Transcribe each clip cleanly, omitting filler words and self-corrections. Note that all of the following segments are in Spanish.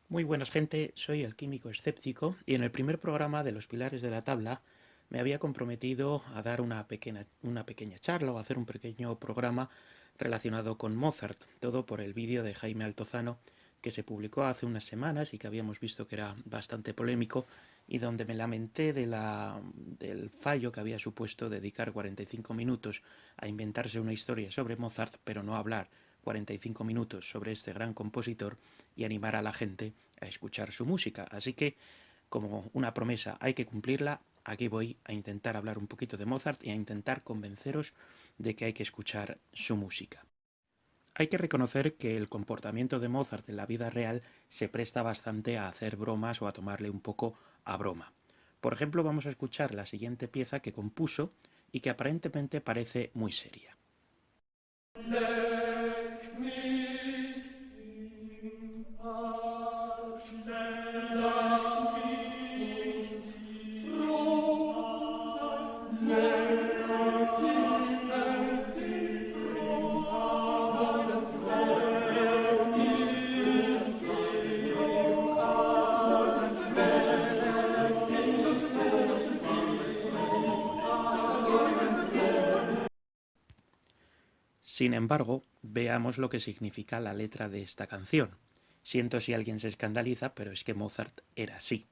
Muy buenas gente, soy el Químico Escéptico y en el primer programa de los Pilares de la Tabla me había comprometido a dar una pequeña charla o hacer un pequeño programa relacionado con Mozart, todo por el vídeo de Jaime Altozano que se publicó hace unas semanas y que habíamos visto que era bastante polémico y donde me lamenté del fallo que había supuesto dedicar 45 minutos a inventarse una historia sobre Mozart, pero no hablar 45 minutos sobre este gran compositor y animar a la gente a escuchar su música. Así que, como una promesa hay que cumplirla, aquí voy a intentar hablar un poquito de Mozart y a intentar convenceros de que hay que escuchar su música. Hay que reconocer que el comportamiento de Mozart en la vida real se presta bastante a hacer bromas o a tomarle un poco a broma. Por ejemplo, vamos a escuchar la siguiente pieza que compuso y que aparentemente parece muy seria. Sin embargo, veamos lo que significa la letra de esta canción. Siento si alguien se escandaliza, pero es que Mozart era así.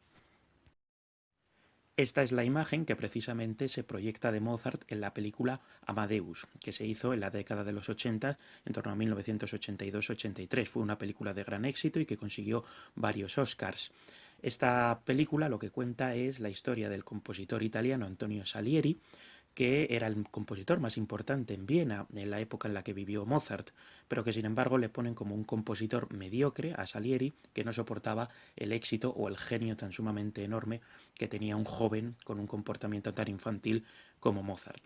Esta es la imagen que precisamente se proyecta de Mozart en la película Amadeus, que se hizo en la década de los 80, en torno a 1982-83. Fue una película de gran éxito y que consiguió varios Oscars. Esta película lo que cuenta es la historia del compositor italiano Antonio Salieri, que era el compositor más importante en Viena en la época en la que vivió Mozart, pero que sin embargo le ponen como un compositor mediocre a Salieri, que no soportaba el éxito o el genio tan sumamente enorme que tenía un joven con un comportamiento tan infantil como Mozart.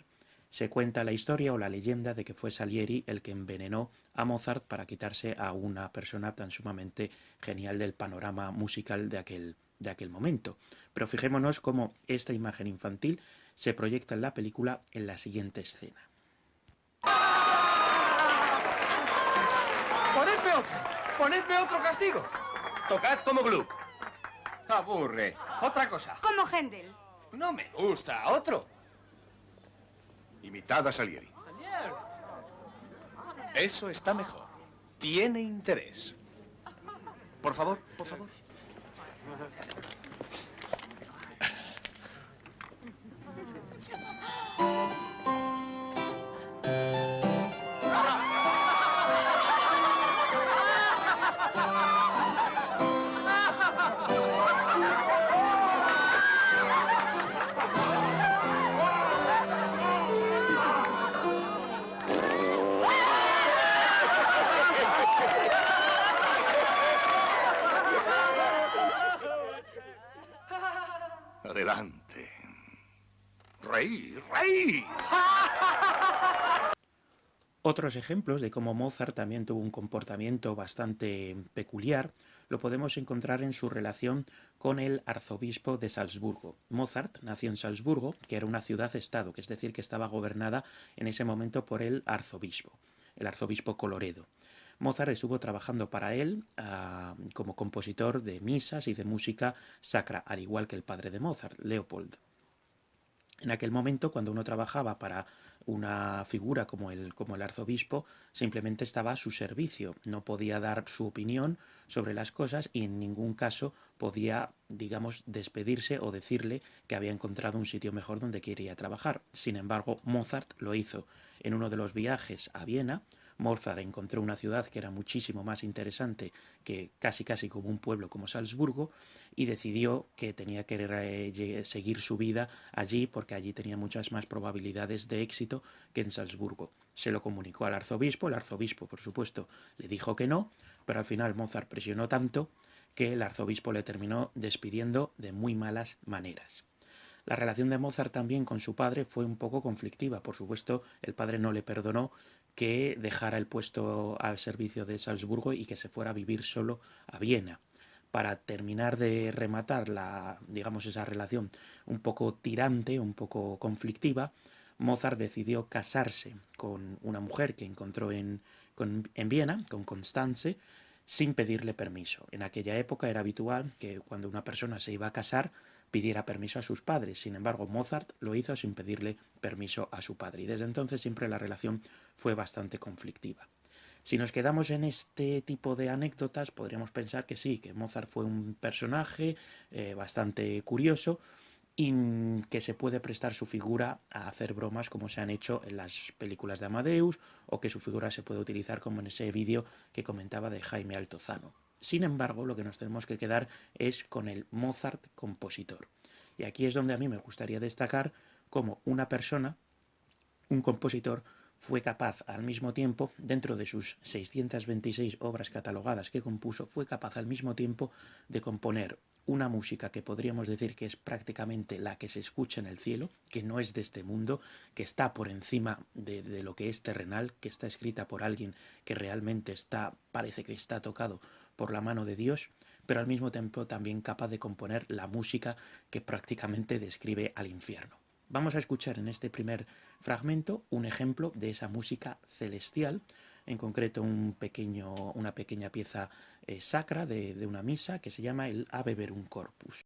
Se cuenta la historia o la leyenda de que fue Salieri el que envenenó a Mozart para quitarse a una persona tan sumamente genial del panorama musical de aquel momento. Pero fijémonos cómo esta imagen infantil se proyecta en la película en la siguiente escena. ¡Ponedme otro! ¡Ponedme otro castigo! Tocad como Gluck. Aburre. Otra cosa. Como Händel. No me gusta. Otro. Imitad a Salieri. Eso está mejor. Tiene interés. Por favor, por favor. Adelante. Reí, reí. Otros ejemplos de cómo Mozart también tuvo un comportamiento bastante peculiar lo podemos encontrar en su relación con el arzobispo de Salzburgo. Mozart nació en Salzburgo, que era una ciudad-estado, que es decir, que estaba gobernada en ese momento por el arzobispo Coloredo. Mozart estuvo trabajando para él como compositor de misas y de música sacra, al igual que el padre de Mozart, Leopold. En aquel momento, cuando uno trabajaba para una figura como el arzobispo, simplemente estaba a su servicio, no podía dar su opinión sobre las cosas y en ningún caso podía, digamos, despedirse o decirle que había encontrado un sitio mejor donde quería trabajar. Sin embargo, Mozart lo hizo en uno de los viajes a Viena. Mozart encontró una ciudad que era muchísimo más interesante que casi como un pueblo como Salzburgo y decidió que tenía que seguir su vida allí porque allí tenía muchas más probabilidades de éxito que en Salzburgo. Se lo comunicó al arzobispo, el arzobispo por supuesto le dijo que no, pero al final Mozart presionó tanto que el arzobispo le terminó despidiendo de muy malas maneras. La relación de Mozart también con su padre fue un poco conflictiva. Por supuesto, el padre no le perdonó que dejara el puesto al servicio de Salzburgo y que se fuera a vivir solo a Viena. Para terminar de rematar digamos, esa relación un poco tirante, un poco conflictiva, Mozart decidió casarse con una mujer que encontró en Viena, con Constanze. sin pedirle permiso. En aquella época era habitual que cuando una persona se iba a casar pidiera permiso a sus padres. Sin embargo, Mozart lo hizo sin pedirle permiso a su padre y desde entonces siempre la relación fue bastante conflictiva. Si nos quedamos en este tipo de anécdotas, podríamos pensar que sí, que Mozart fue un personaje bastante curioso y que se puede prestar su figura a hacer bromas como se han hecho en las películas de Amadeus, o que su figura se puede utilizar como en ese vídeo que comentaba de Jaime Altozano. Sin embargo, lo que nos tenemos que quedar es con el Mozart compositor. Y aquí es donde a mí me gustaría destacar cómo una persona, un compositor, fue capaz al mismo tiempo, dentro de sus 626 obras catalogadas que compuso, fue capaz al mismo tiempo de componer una música que podríamos decir que es prácticamente la que se escucha en el cielo, que no es de este mundo, que está por encima de lo que es terrenal, que está escrita por alguien que realmente parece que está tocado por la mano de Dios, pero al mismo tiempo también capaz de componer la música que prácticamente describe al infierno. Vamos a escuchar en este primer fragmento un ejemplo de esa música celestial, en concreto una pequeña pieza sacra de una misa que se llama el Ave Verum Corpus.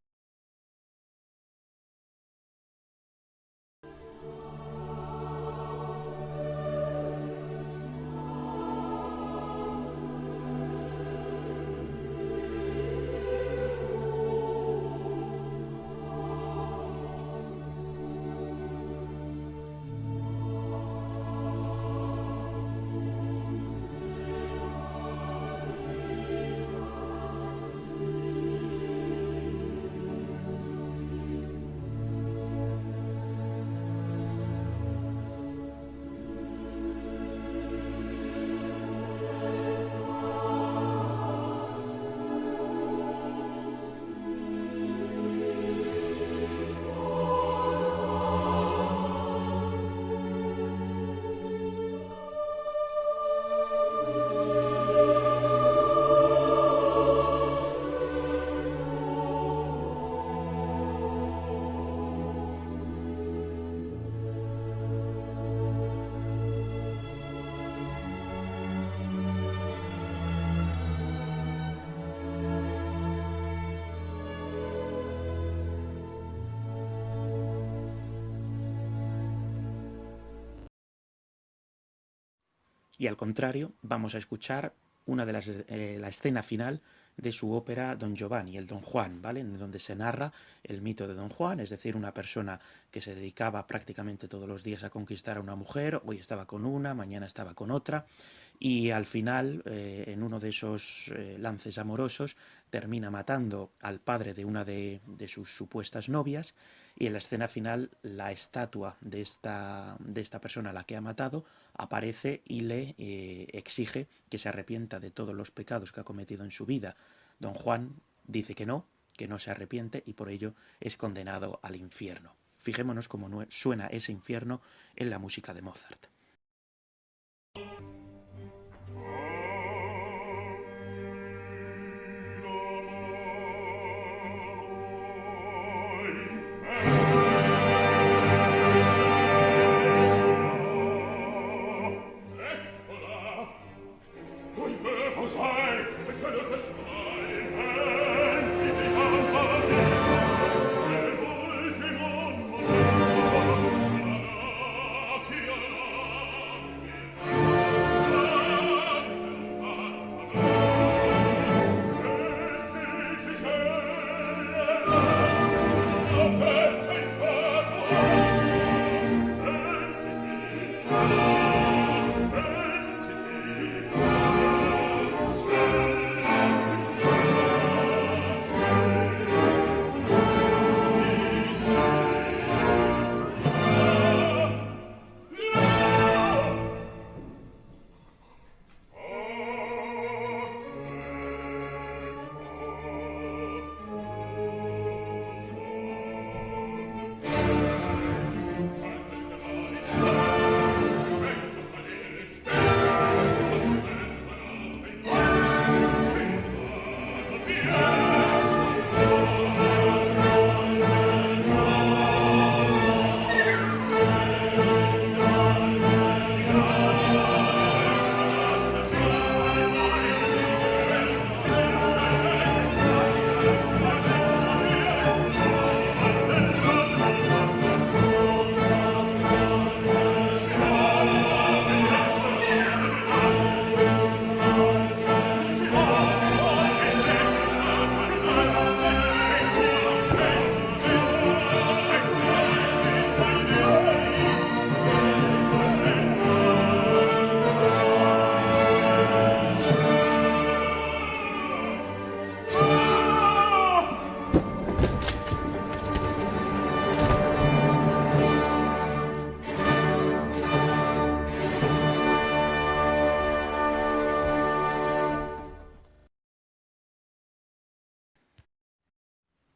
Y al contrario, vamos a escuchar la escena final de su ópera Don Giovanni, el Don Juan, ¿vale? En donde se narra el mito de Don Juan, es decir, una persona que se dedicaba prácticamente todos los días a conquistar a una mujer, hoy estaba con una, mañana estaba con otra, y al final, en uno de esos lances amorosos, termina matando al padre de una de sus supuestas novias, y en la escena final la estatua de esta persona a la que ha matado aparece y le exige que se arrepienta de todos los pecados que ha cometido en su vida. Don Juan dice que no se arrepiente y por ello es condenado al infierno. Fijémonos cómo suena ese infierno en la música de Mozart.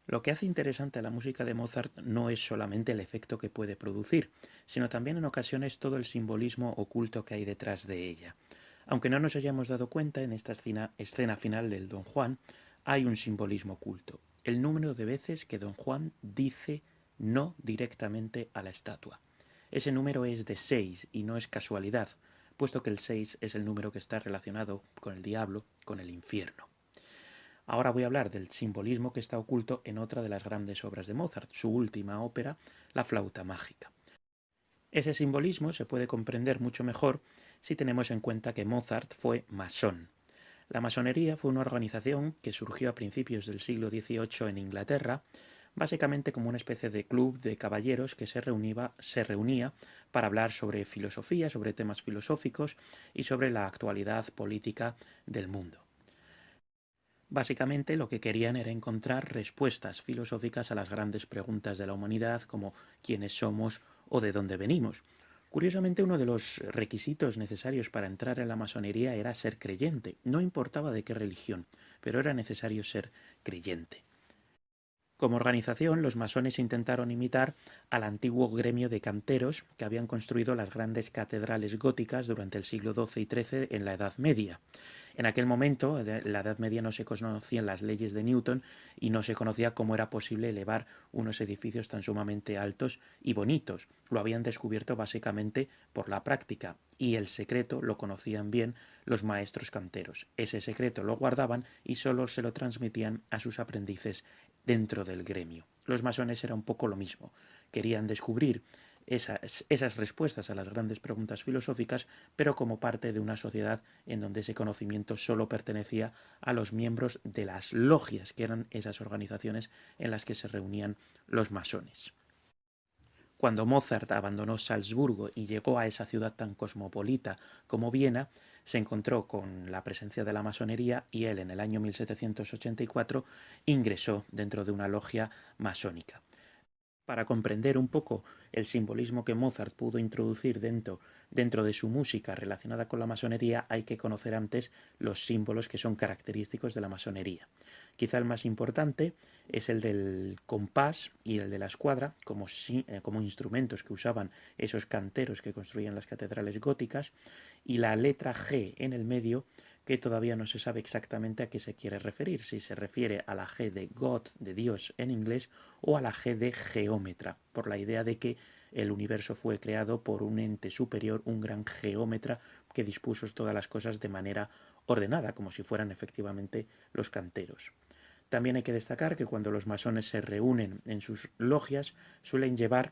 Lo que hace interesante a la música de Mozart no es solamente el efecto que puede producir, sino también en ocasiones todo el simbolismo oculto que hay detrás de ella. Aunque no nos hayamos dado cuenta, en esta escena final del Don Juan hay un simbolismo oculto. El número de veces que Don Juan dice no directamente a la estatua. Ese número es de 6 y no es casualidad, puesto que el 6 es el número que está relacionado con el diablo, con el infierno. Ahora voy a hablar del simbolismo que está oculto en otra de las grandes obras de Mozart, su última ópera, La flauta mágica. Ese simbolismo se puede comprender mucho mejor si tenemos en cuenta que Mozart fue masón. La masonería fue una organización que surgió a principios del siglo XVIII en Inglaterra, básicamente como una especie de club de caballeros que se reunía para hablar sobre filosofía, sobre temas filosóficos y sobre la actualidad política del mundo. Básicamente lo que querían era encontrar respuestas filosóficas a las grandes preguntas de la humanidad, como quiénes somos o de dónde venimos. Curiosamente, uno de los requisitos necesarios para entrar en la masonería era ser creyente. No importaba de qué religión, pero era necesario ser creyente. Como organización, los masones intentaron imitar al antiguo gremio de canteros que habían construido las grandes catedrales góticas durante el siglo XII y XIII en la Edad Media. En aquel momento, en la Edad Media, no se conocían las leyes de Newton y no se conocía cómo era posible elevar unos edificios tan sumamente altos y bonitos. Lo habían descubierto básicamente por la práctica y el secreto lo conocían bien los maestros canteros. Ese secreto lo guardaban y solo se lo transmitían a sus aprendices dentro del gremio. Los masones era un poco lo mismo. Querían descubrir esas respuestas a las grandes preguntas filosóficas, pero como parte de una sociedad en donde ese conocimiento solo pertenecía a los miembros de las logias, que eran esas organizaciones en las que se reunían los masones. Cuando Mozart abandonó Salzburgo y llegó a esa ciudad tan cosmopolita como Viena, se encontró con la presencia de la masonería y él en el año 1784 ingresó dentro de una logia masónica. Para comprender un poco el simbolismo que Mozart pudo introducir dentro de su música relacionada con la masonería, hay que conocer antes los símbolos que son característicos de la masonería. Quizá el más importante es el del compás y el de la escuadra, como instrumentos que usaban esos canteros que construían las catedrales góticas, y la letra G en el medio, que todavía no se sabe exactamente a qué se quiere referir, si se refiere a la G de God, de Dios en inglés, o a la G de geómetra, por la idea de que el universo fue creado por un ente superior, un gran geómetra que dispuso todas las cosas de manera ordenada, como si fueran efectivamente los canteros. También hay que destacar que cuando los masones se reúnen en sus logias suelen llevar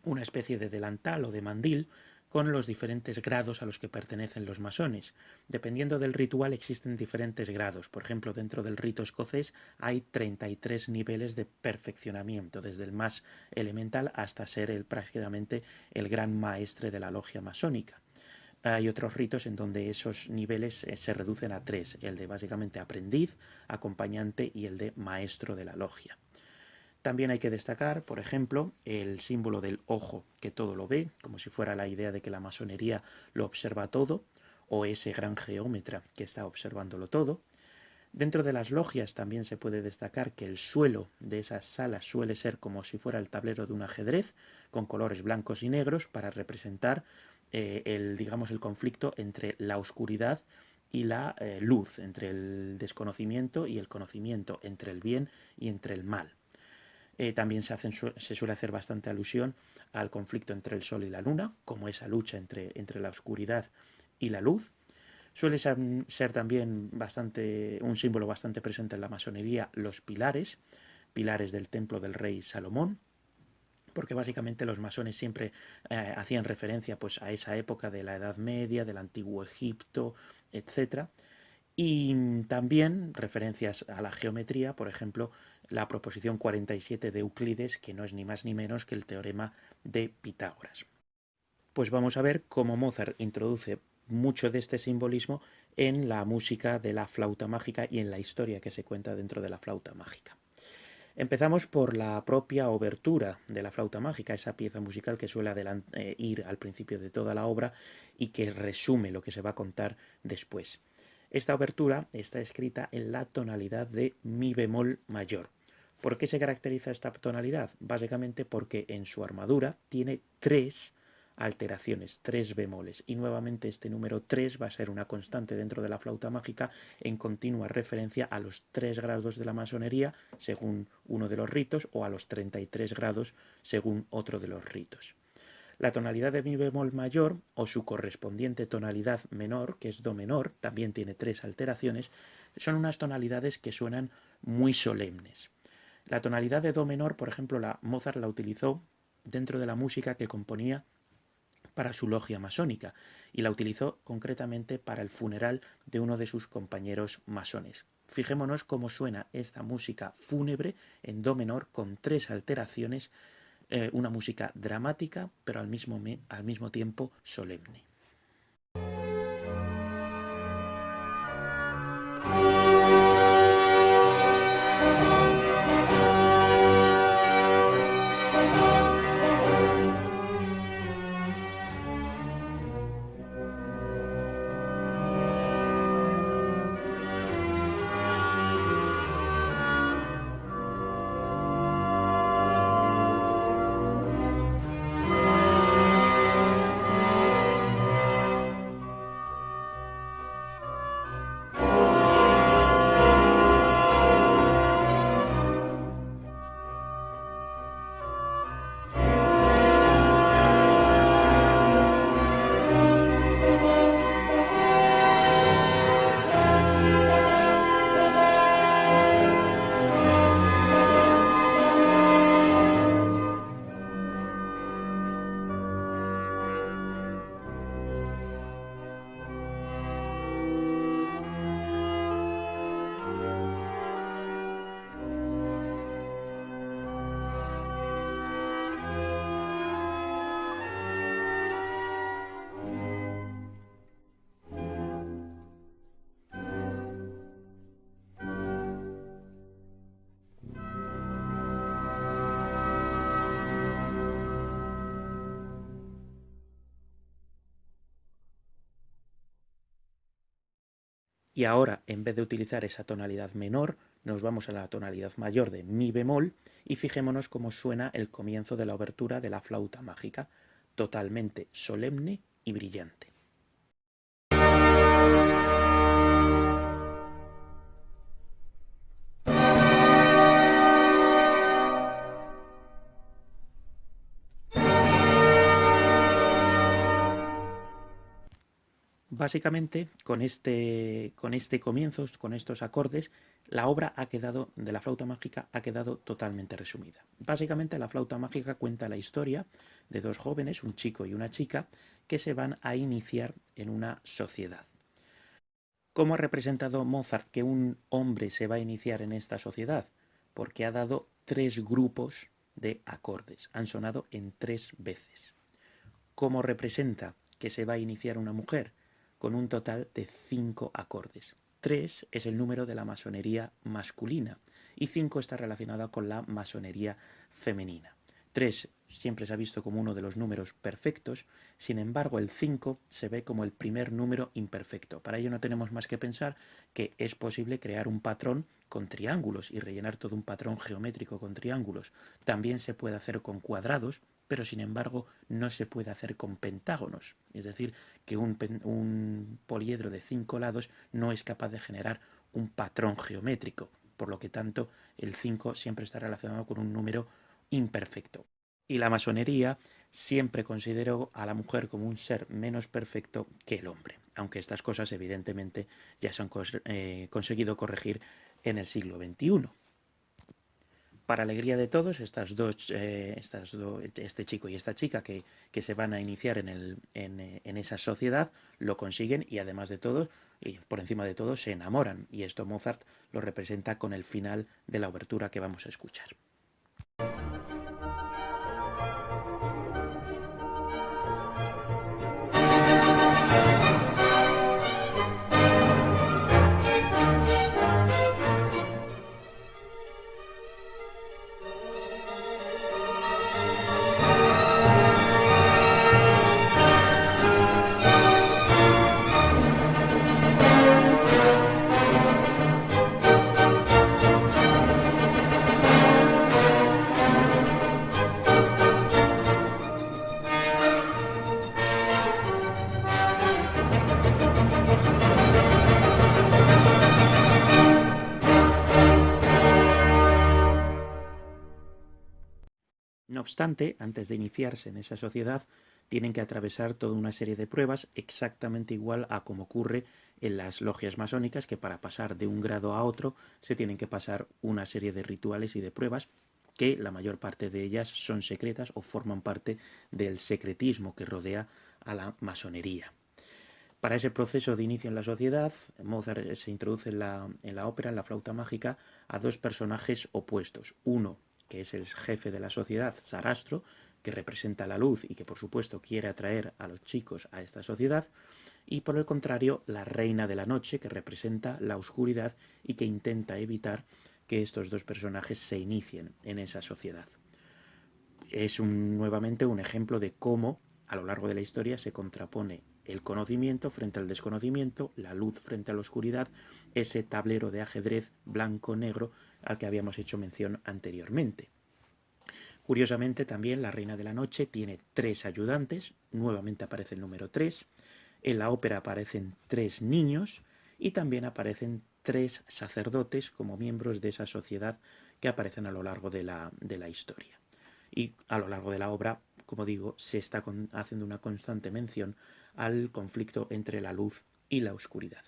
una especie de delantal o de mandil con los diferentes grados a los que pertenecen los masones. Dependiendo del ritual existen diferentes grados. Por ejemplo, dentro del rito escocés hay 33 niveles de perfeccionamiento, desde el más elemental hasta ser prácticamente el gran maestre de la logia masónica. Hay otros ritos en donde esos niveles se reducen a 3, el de básicamente aprendiz, acompañante y el de maestro de la logia. También hay que destacar, por ejemplo, el símbolo del ojo que todo lo ve, como si fuera la idea de que la masonería lo observa todo, o ese gran geómetra que está observándolo todo. Dentro de las logias también se puede destacar que el suelo de esas salas suele ser como si fuera el tablero de un ajedrez, con colores blancos y negros para representar el conflicto entre la oscuridad y la luz, entre el desconocimiento y el conocimiento, entre el bien y entre el mal. También se suele hacer bastante alusión al conflicto entre el Sol y la Luna, como esa lucha entre la oscuridad y la luz. Suele ser también un símbolo bastante presente en la masonería los pilares del templo del rey Salomón, porque básicamente los masones siempre hacían referencia pues, a esa época de la Edad Media, del antiguo Egipto, etc. Y también referencias a la geometría, por ejemplo, la proposición 47 de Euclides, que no es ni más ni menos que el teorema de Pitágoras. Pues vamos a ver cómo Mozart introduce mucho de este simbolismo en la música de la flauta mágica y en la historia que se cuenta dentro de la flauta mágica. Empezamos por la propia obertura de la flauta mágica, esa pieza musical que suele ir al principio de toda la obra y que resume lo que se va a contar después. Esta obertura está escrita en la tonalidad de mi bemol mayor, ¿Por qué se caracteriza esta tonalidad? Básicamente porque en su armadura tiene 3 alteraciones, 3 bemoles, y nuevamente este número 3 va a ser una constante dentro de la flauta mágica en continua referencia a los 3 grados de la masonería según uno de los ritos o a los 33 grados según otro de los ritos. La tonalidad de mi bemol mayor o su correspondiente tonalidad menor, que es do menor, también tiene 3 alteraciones, son unas tonalidades que suenan muy solemnes. La tonalidad de do menor, por ejemplo, Mozart la utilizó dentro de la música que componía para su logia masónica y la utilizó concretamente para el funeral de uno de sus compañeros masones. Fijémonos cómo suena esta música fúnebre en do menor con 3 alteraciones, una música dramática pero al mismo tiempo solemne. Y ahora, en vez de utilizar esa tonalidad menor, nos vamos a la tonalidad mayor de mi bemol y fijémonos cómo suena el comienzo de la obertura de la flauta mágica, totalmente solemne y brillante. Básicamente, con este comienzo, con estos acordes, la obra de la flauta mágica ha quedado totalmente resumida. Básicamente, la flauta mágica cuenta la historia de 2 jóvenes, un chico y una chica, que se van a iniciar en una sociedad. ¿Cómo ha representado Mozart que un hombre se va a iniciar en esta sociedad? Porque ha dado 3 grupos de acordes, han sonado en 3 veces. ¿Cómo representa que se va a iniciar una mujer? Con un total de 5 acordes. 3 es el número de la masonería masculina y 5 está relacionada con la masonería femenina. 3 siempre se ha visto como uno de los números perfectos, sin embargo el 5 se ve como el primer número imperfecto. Para ello no tenemos más que pensar que es posible crear un patrón con triángulos y rellenar todo un patrón geométrico con triángulos. También se puede hacer con cuadrados, pero sin embargo no se puede hacer con pentágonos. Es decir, que un poliedro de 5 lados no es capaz de generar un patrón geométrico. Por lo que tanto, el 5 siempre está relacionado con un número imperfecto. Y la masonería siempre consideró a la mujer como un ser menos perfecto que el hombre, aunque estas cosas evidentemente ya se han conseguido corregir en el siglo XXI. Para alegría de todos, este chico y esta chica que se van a iniciar en esa sociedad, lo consiguen y además de todo, y por encima de todo, se enamoran. Y esto Mozart lo representa con el final de la obertura que vamos a escuchar. obstante, antes de iniciarse en esa sociedad, tienen que atravesar toda una serie de pruebas exactamente igual a como ocurre en las logias masónicas, que para pasar de un grado a otro se tienen que pasar una serie de rituales y de pruebas que la mayor parte de ellas son secretas o forman parte del secretismo que rodea a la masonería. Para ese proceso de inicio en la sociedad, Mozart se introduce en la ópera, en la flauta mágica, a dos personajes opuestos. Uno, que es el jefe de la sociedad, Sarastro, que representa la luz y que por supuesto quiere atraer a los chicos a esta sociedad, y por el contrario, la reina de la noche, que representa la oscuridad y que intenta evitar que estos dos personajes se inicien en esa sociedad. Es nuevamente un ejemplo de cómo a lo largo de la historia se contrapone el conocimiento frente al desconocimiento, la luz frente a la oscuridad, ese tablero de ajedrez blanco-negro al que habíamos hecho mención anteriormente. Curiosamente también la Reina de la Noche tiene 3 ayudantes, nuevamente aparece el número 3, en la ópera aparecen 3 niños y también aparecen 3 sacerdotes como miembros de esa sociedad que aparecen a lo largo de la historia. Y a lo largo de la obra, como digo, se está haciendo una constante mención al conflicto entre la luz y la oscuridad.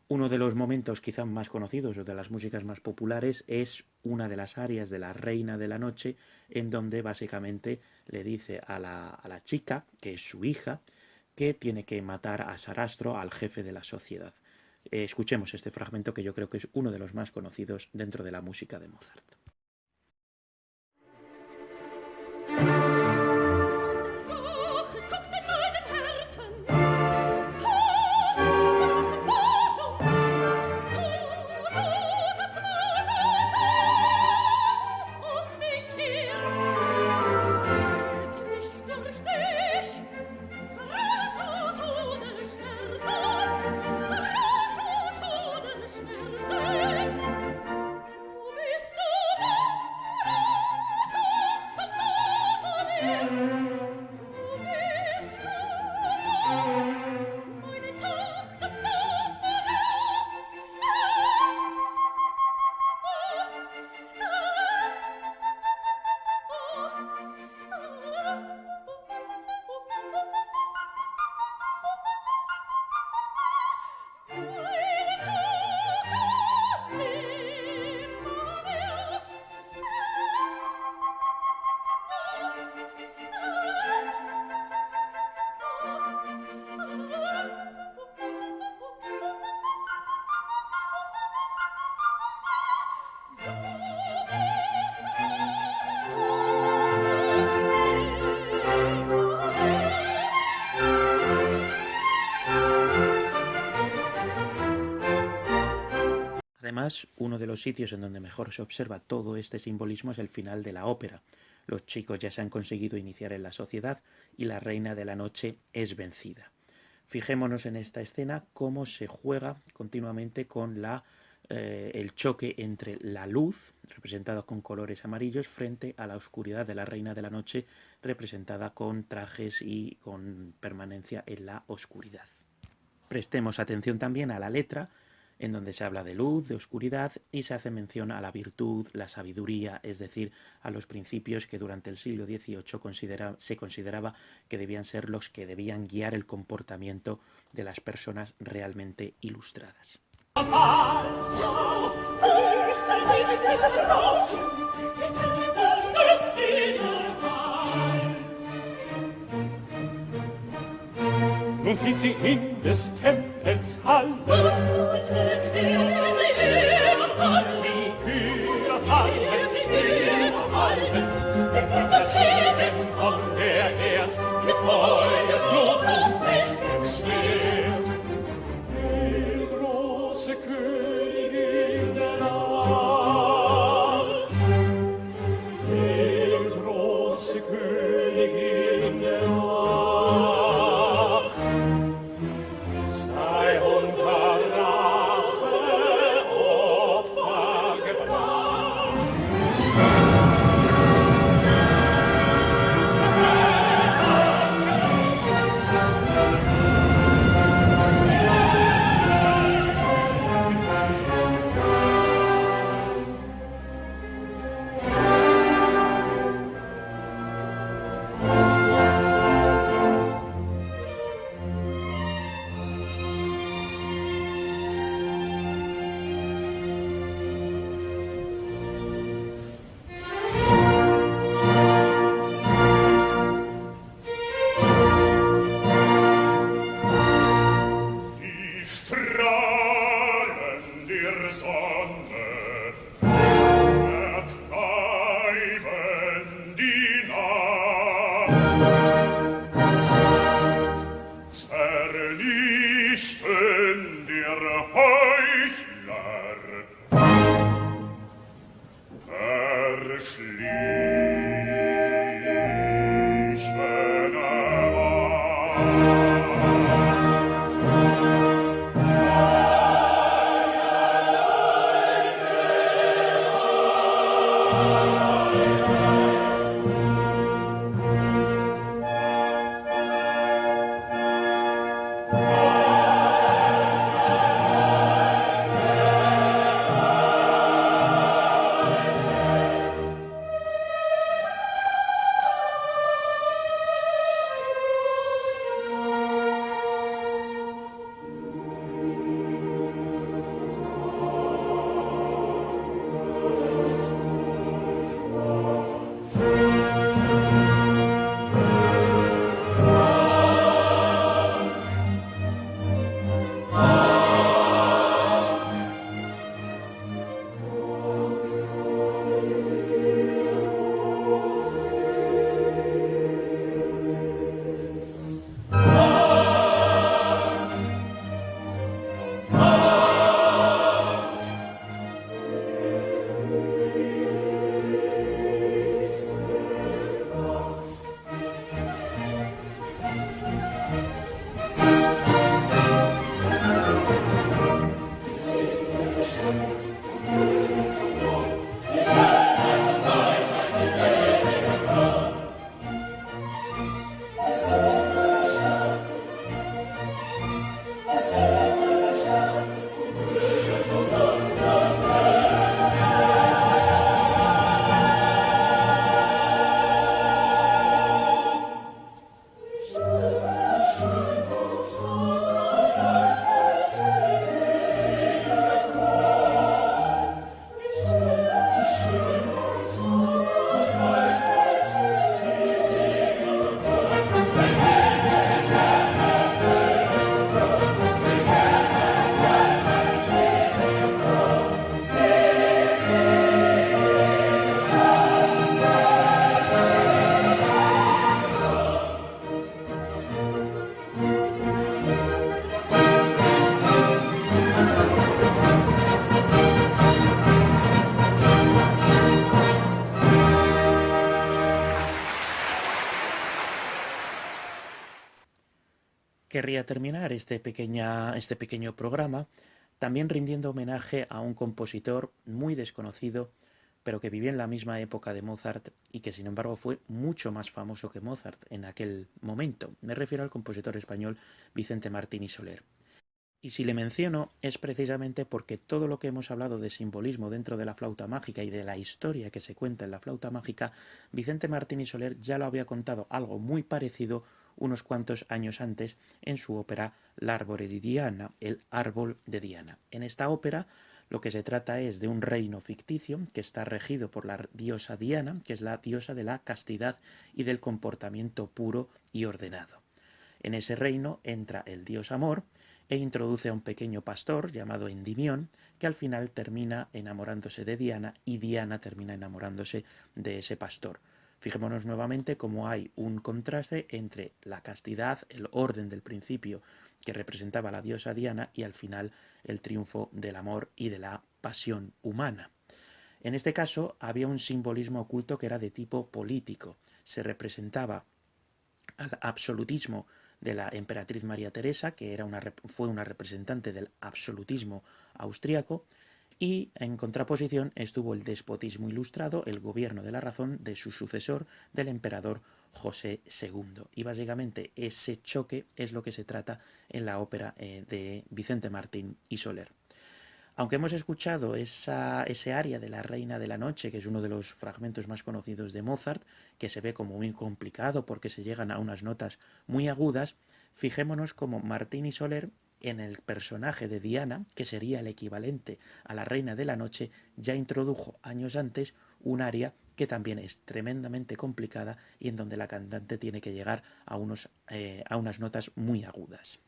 Uno de los momentos quizá más conocidos o de las músicas más populares es una de las arias de la Reina de la Noche, en donde básicamente le dice a la chica, que es su hija, que tiene que matar a Sarastro, al jefe de la sociedad. Escuchemos este fragmento que yo creo que es uno de los más conocidos dentro de la música de Mozart. Además, uno de los sitios en donde mejor se observa todo este simbolismo es el final de la ópera. Los chicos ya se han conseguido iniciar en la sociedad y la Reina de la Noche es vencida. Fijémonos en esta escena cómo se juega continuamente con el choque entre la luz, representada con colores amarillos, frente a la oscuridad de la Reina de la Noche, representada con trajes y con permanencia en la oscuridad. Prestemos atención también a la letra, en donde se habla de luz, de oscuridad y se hace mención a la virtud, la sabiduría, es decir, a los principios que durante el siglo XVIII se consideraba que debían ser los que debían guiar el comportamiento de las personas realmente ilustradas. Nun zieht sie in des Tempels Halle. Und überfallen, Sie überfallen, mit Wundertäten von der Erd, mit Feuersblut und mächtigem Schwert. Die große Königin der Nacht, die große Königin der Nacht, sei unser Rache. Querría terminar este pequeño programa también rindiendo homenaje a un compositor muy desconocido, pero que vivió en la misma época de Mozart y que sin embargo fue mucho más famoso que Mozart en aquel momento. Me refiero al compositor español Vicente Martín y Soler. Y si le menciono es precisamente porque todo lo que hemos hablado de simbolismo dentro de la flauta mágica y de la historia que se cuenta en la flauta mágica, Vicente Martín y Soler ya lo había contado algo muy parecido unos cuantos años antes en su ópera L'Arbore di Diana, el árbol de Diana. En esta ópera lo que se trata es de un reino ficticio que está regido por la diosa Diana, que es la diosa de la castidad y del comportamiento puro y ordenado. En ese reino entra el dios Amor e introduce a un pequeño pastor llamado Endimión, que al final termina enamorándose de Diana y Diana termina enamorándose de ese pastor. Fijémonos nuevamente cómo hay un contraste entre la castidad, el orden del principio que representaba la diosa Diana y al final el triunfo del amor y de la pasión humana. En este caso había un simbolismo oculto que era de tipo político. Se representaba al absolutismo de la emperatriz María Teresa, que fue una representante del absolutismo austriaco, y en contraposición estuvo el despotismo ilustrado, el gobierno de la razón de su sucesor, del emperador José II. Y básicamente ese choque es lo que se trata en la ópera de Vicente Martín y Soler. Aunque hemos escuchado ese aria de la Reina de la Noche, que es uno de los fragmentos más conocidos de Mozart, que se ve como muy complicado porque se llegan a unas notas muy agudas, fijémonos como Martín y Soler, en el personaje de Diana, que sería el equivalente a la Reina de la Noche, ya introdujo años antes un aria que también es tremendamente complicada y en donde la cantante tiene que llegar a unas notas muy agudas.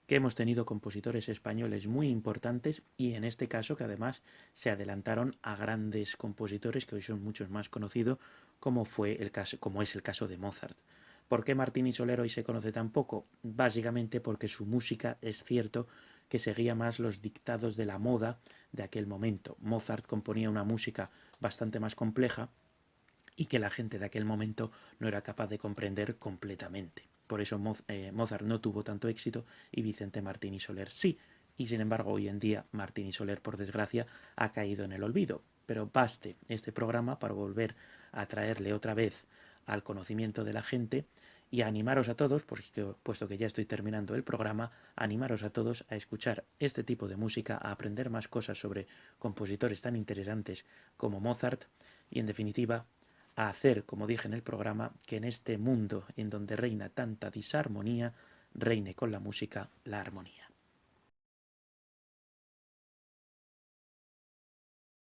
que hemos tenido compositores españoles muy importantes y en este caso que además se adelantaron a grandes compositores que hoy son muchos más conocidos, como es el caso de Mozart. ¿Por qué Martín Soler hoy se conoce tan poco? Básicamente porque su música es cierto que seguía más los dictados de la moda de aquel momento. Mozart componía una música bastante más compleja y que la gente de aquel momento no era capaz de comprender completamente. Por eso Mozart no tuvo tanto éxito y Vicente Martín Soler sí. Y sin embargo hoy en día Martín Soler, por desgracia, ha caído en el olvido. Pero baste este programa para volver a traerle otra vez al conocimiento de la gente y a animaros a todos, puesto que ya estoy terminando el programa, animaros a todos a escuchar este tipo de música, a aprender más cosas sobre compositores tan interesantes como Mozart y, en definitiva, a hacer, como dije en el programa, que en este mundo en donde reina tanta disarmonía, reine con la música la armonía.